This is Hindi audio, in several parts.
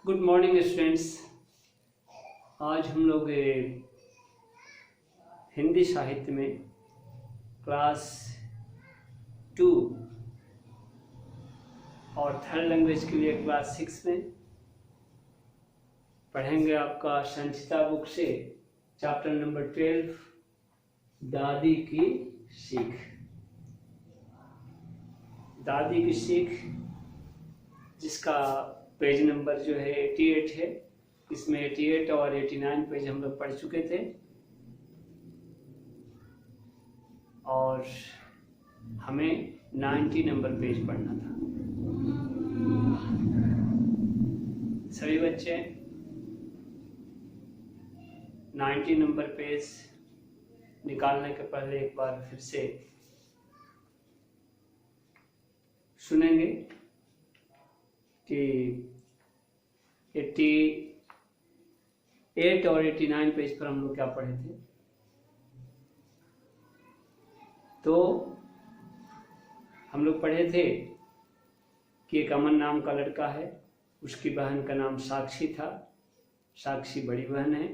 Good morning students. आज हम लोग हिंदी साहित्य में क्लास 2 और थर्ड लैंग्वेज के लिए क्लास 6 में पढ़ेंगे आपका संचिता बुक से चैप्टर नंबर 12 दादी की सीख। दादी की सीख जिसका पेज नंबर जो है 88 है। इसमें 88 और 89 पेज हम लोग पढ़ चुके थे और हमें 90 नंबर पेज पढ़ना था। सभी बच्चे 90 नंबर पेज निकालने के पहले एक बार फिर से सुनेंगे कि 88 और 89 पेज पर हम लोग क्या पढ़े थे। तो हम लोग पढ़े थे कि एक अमन नाम का लड़का है, उसकी बहन का नाम साक्षी था। साक्षी बड़ी बहन है।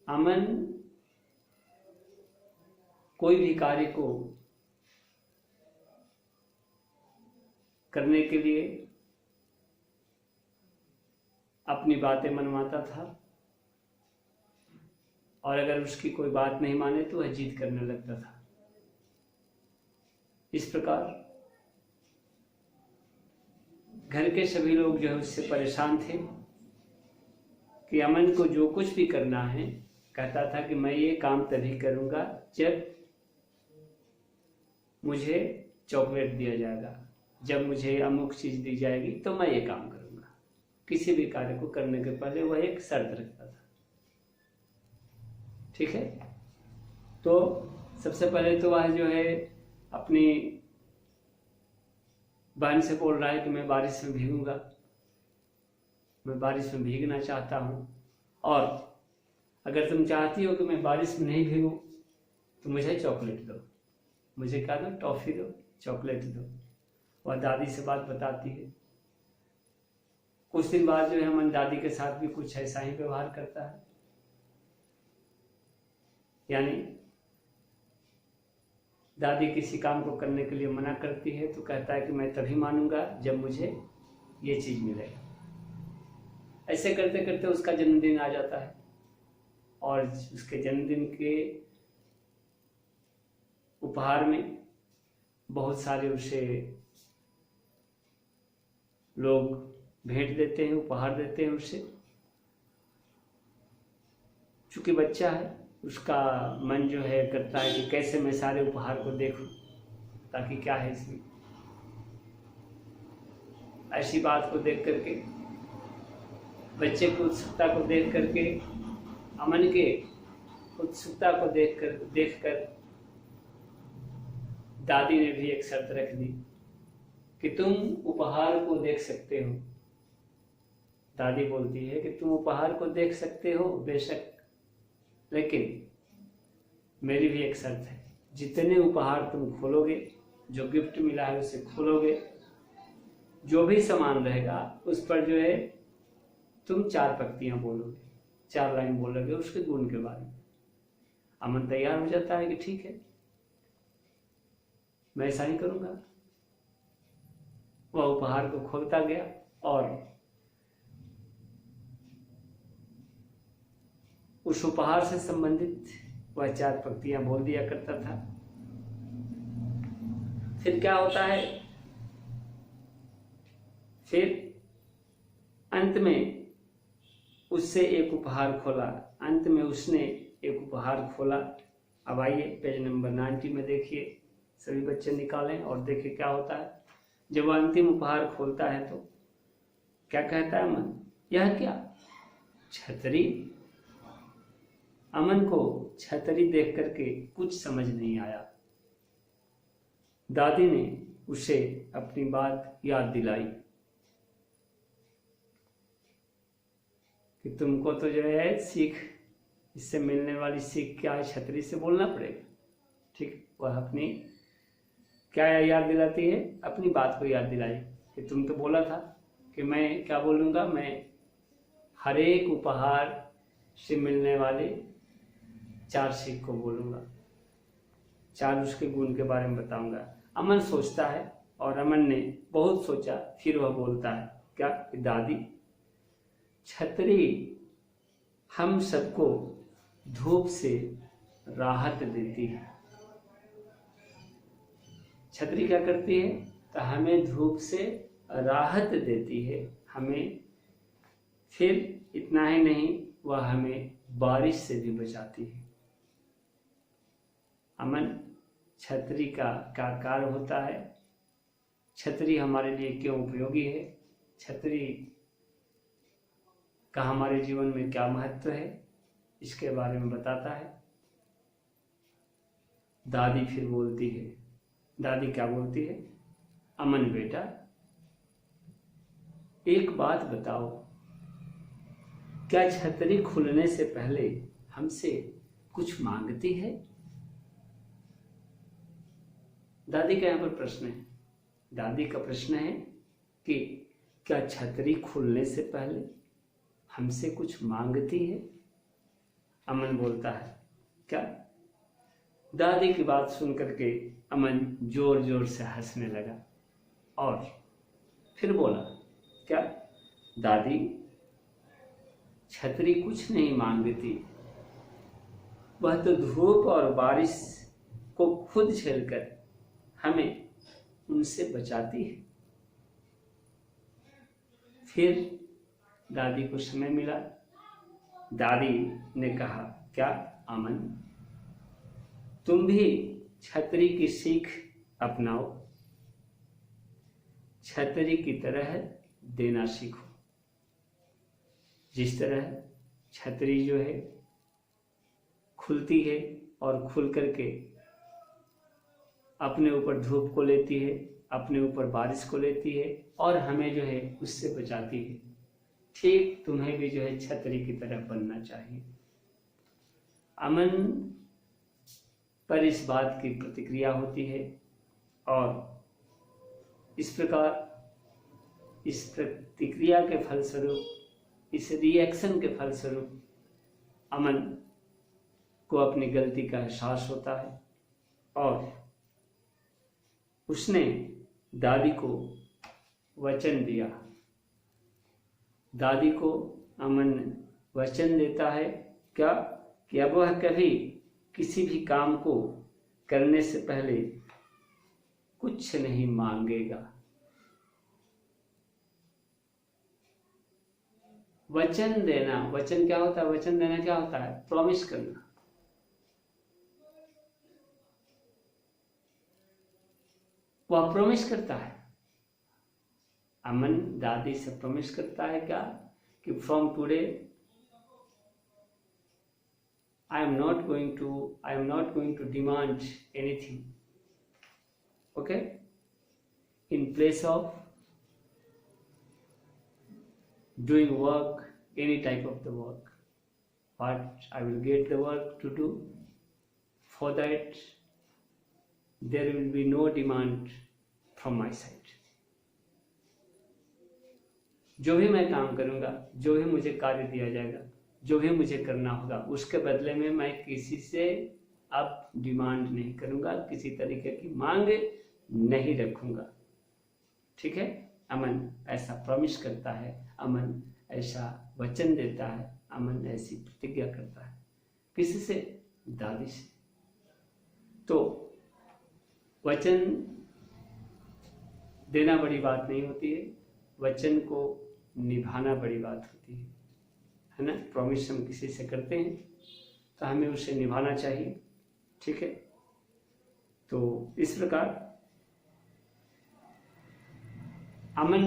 अमन कोई भी कार्य को करने के लिए अपनी बातें मनवाता था और अगर उसकी कोई बात नहीं माने तो वह जिद करने लगता था। इस प्रकार घर के सभी लोग जो है उससे परेशान थे कि अमन को जो कुछ भी करना है कहता था कि मैं ये काम तभी करूँगा जब मुझे चॉकलेट दिया जाएगा, जब मुझे अमुक चीज़ दी जाएगी तो मैं ये काम करूँगा। किसी भी कार्य को करने के पहले वह एक शर्त रखता था। ठीक है। तो सबसे पहले तो वह जो है अपनी बहन से बोल रहा है कि मैं बारिश में भीगूंगा, मैं बारिश में भीगना चाहता हूँ और अगर तुम चाहती हो कि मैं बारिश में नहीं भीगूं तो मुझे चॉकलेट दो, मुझे क्या दो, टॉफ़ी दो, चॉकलेट दो। वह दादी से बात बताती है। कुछ दिन बाद जो है अमन दादी के साथ भी कुछ ऐसा ही व्यवहार करता है, यानी दादी किसी काम को करने के लिए मना करती है तो कहता है कि मैं तभी मानूंगा जब मुझे ये चीज़ मिलेगा। ऐसे करते करते उसका जन्मदिन आ जाता है और उसके जन्मदिन के उपहार में बहुत सारे उसे लोग भेंट देते हैं, उपहार देते हैं उसे। चूंकि बच्चा है उसका मन जो है करता है कि कैसे मैं सारे उपहार को देखूं, ताकि क्या है इसमें। ऐसी बात को देख करके, बच्चे की उत्सुकता को देख करके, अमन के उत्सुकता को देखकर दादी ने भी एक शर्त रख दी कि तुम उपहार को देख सकते हो। दादी बोलती है कि तुम उपहार को देख सकते हो बेशक, लेकिन मेरी भी एक शर्त है। जितने उपहार तुम खोलोगे, जो गिफ्ट मिला है उसे खोलोगे, जो भी सामान रहेगा उस पर जो है तुम 4 पंक्तियां बोलोगे, 4 लाइन बोलोगे उसके गुण के बारे में। अमन तैयार हो जाता है कि ठीक है, मैं ऐसा ही करूँगा। वह उपहार को खोलता गया और उस उपहार से संबंधित वह 4 पंक्तियां बोल दिया करता था। फिर क्या होता है, फिर अंत में उससे एक उपहार खोला, अंत में उसने एक उपहार खोला। अब आइए पेज नंबर 90 में देखिए, सभी बच्चे निकालें और देखिए क्या होता है। जब वह अंतिम उपहार खोलता है तो क्या कहता है अमन, यह क्या, छतरी। अमन को छतरी देख करके कुछ समझ नहीं आया। दादी ने उसे अपनी बात याद दिलाई कि तुमको तो जो है सीख, इससे मिलने वाली सीख क्या है, छतरी से बोलना पड़ेगा। ठीक, वह अपनी क्या याद दिलाती है, अपनी बात को याद दिलाई कि तुम तो बोला था कि मैं क्या बोलूँगा, मैं हर एक उपहार से मिलने वाले 4 सीख को बोलूँगा, 4 उसके गुण के बारे में बताऊँगा। अमन सोचता है और अमन ने बहुत सोचा, फिर वह बोलता है क्या, दादी छतरी हम सबको धूप से राहत देती है। छतरी क्या करती है, तो हमें धूप से राहत देती है, हमें फिर इतना ही नहीं, वह हमें बारिश से भी बचाती है। अमन, छतरी का क्या कार्य होता है, छतरी हमारे लिए क्यों उपयोगी है, छतरी का हमारे जीवन में क्या महत्व है, इसके बारे में बताता है। दादी फिर बोलती है, दादी क्या बोलती है, अमन बेटा एक बात बताओ, क्या छतरी खुलने से पहले हमसे कुछ मांगती है? दादी का यहाँ पर प्रश्न है, दादी का प्रश्न है कि क्या छतरी खुलने से पहले हमसे कुछ मांगती है? अमन बोलता है क्या? दादी की बात सुन करके अमन जोर जोर से हंसने लगा और फिर बोला क्या, दादी छतरी कुछ नहीं मांगती, वह तो धूप और बारिश को खुद झेलकर हमें उनसे बचाती है। फिर दादी को समय मिला, दादी ने कहा क्या अमन, तुम भी छतरी की सीख अपनाओ, छतरी की तरह देना सीखो। जिस तरह छतरी जो है खुलती है और खुल करके अपने ऊपर धूप को लेती है, अपने ऊपर बारिश को लेती है और हमें जो है उससे बचाती है, ठीक तुम्हें भी जो है छतरी की तरह बनना चाहिए। अमन पर इस बात की प्रतिक्रिया होती है और इस प्रकार इस प्रतिक्रिया के फलस्वरूप, इस रिएक्शन के फलस्वरूप अमन को अपनी गलती का एहसास होता है और उसने दादी को वचन दिया। दादी को अमन वचन देता है क्या, कि अब वह कभी किसी भी काम को करने से पहले कुछ नहीं मांगेगा। वचन देना, वचन क्या होता है, वचन देना क्या होता है, प्रॉमिस करना। वह प्रॉमिस करता है, अमन दादी से प्रॉमिस करता है क्या, कि from today I am not going to demand anything, okay, in place of doing work, any type of the work, but I will get the work to do, for that there will be no demand from my side. जो भी मैं काम करूँगा, जो भी मुझे कार्य दिया जाएगा, जो भी मुझे करना होगा, उसके बदले में मैं किसी से अब डिमांड नहीं करूँगा, किसी तरीके की मांग नहीं रखूँगा। ठीक है, अमन ऐसा प्रॉमिस करता है, अमन ऐसा वचन देता है, अमन ऐसी प्रतिज्ञा करता है। किसी से? दादी से। तो वचन देना बड़ी बात नहीं होती है, वचन को निभाना बड़ी बात होती है ना। प्रॉमिस हम किसी से करते हैं तो हमें उसे निभाना चाहिए। ठीक है, तो इस प्रकार अमन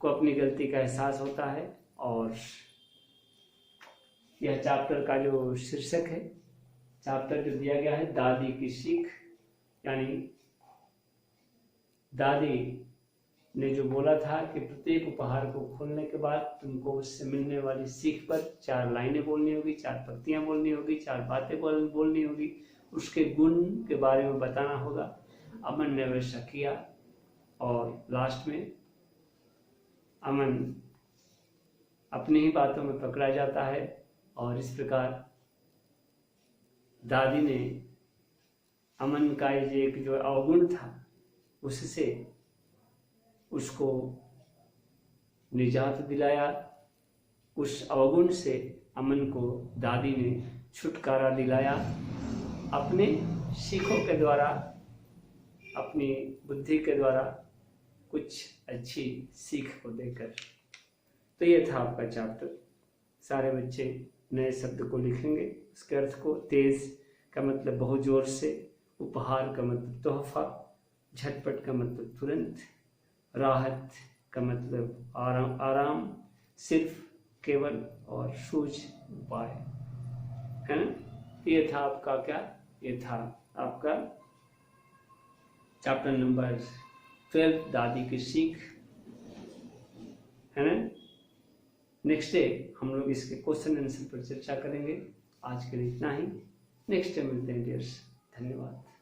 को अपनी गलती का एहसास होता है और यह चैप्टर का जो शीर्षक है, चैप्टर जो दिया गया है दादी की सीख, यानी दादी ने जो बोला था कि प्रत्येक उपहार को खोलने के बाद तुमको उससे मिलने वाली सीख पर 4 लाइनें बोलनी होगी, 4 पंक्तियां बोलनी होगी, 4 बातें बोलनी होगी, उसके गुण के बारे में बताना होगा। अमन ने वैसा किया और लास्ट में अमन अपनी ही बातों में पकड़ा जाता है और इस प्रकार दादी ने अमन का ये एक जो अवगुण था उससे उसको निजात दिलाया। उस अवगुण से अमन को दादी ने छुटकारा दिलाया अपने सीखों के द्वारा, अपनी बुद्धि के द्वारा कुछ अच्छी सीख को देकर। तो ये था आपका चैप्टर। सारे बच्चे नए शब्द को लिखेंगे, उसके अर्थ को। तेज का मतलब बहुत जोर से, उपहार का मतलब तोहफा, झटपट का मतलब तुरंत, राहत का मतलब आराम आराम, सिर्फ केवल, और सूझ उपाय, है ना। ये था आपका क्या, ये था आपका चैप्टर नंबर 12 दादी की सीख, है ना। नेक्स्ट डे हम लोग इसके क्वेश्चन आंसर पर चर्चा करेंगे। आज के लिए इतना ही, नेक्स्ट डे मिलते हैं डियर्स। धन्यवाद।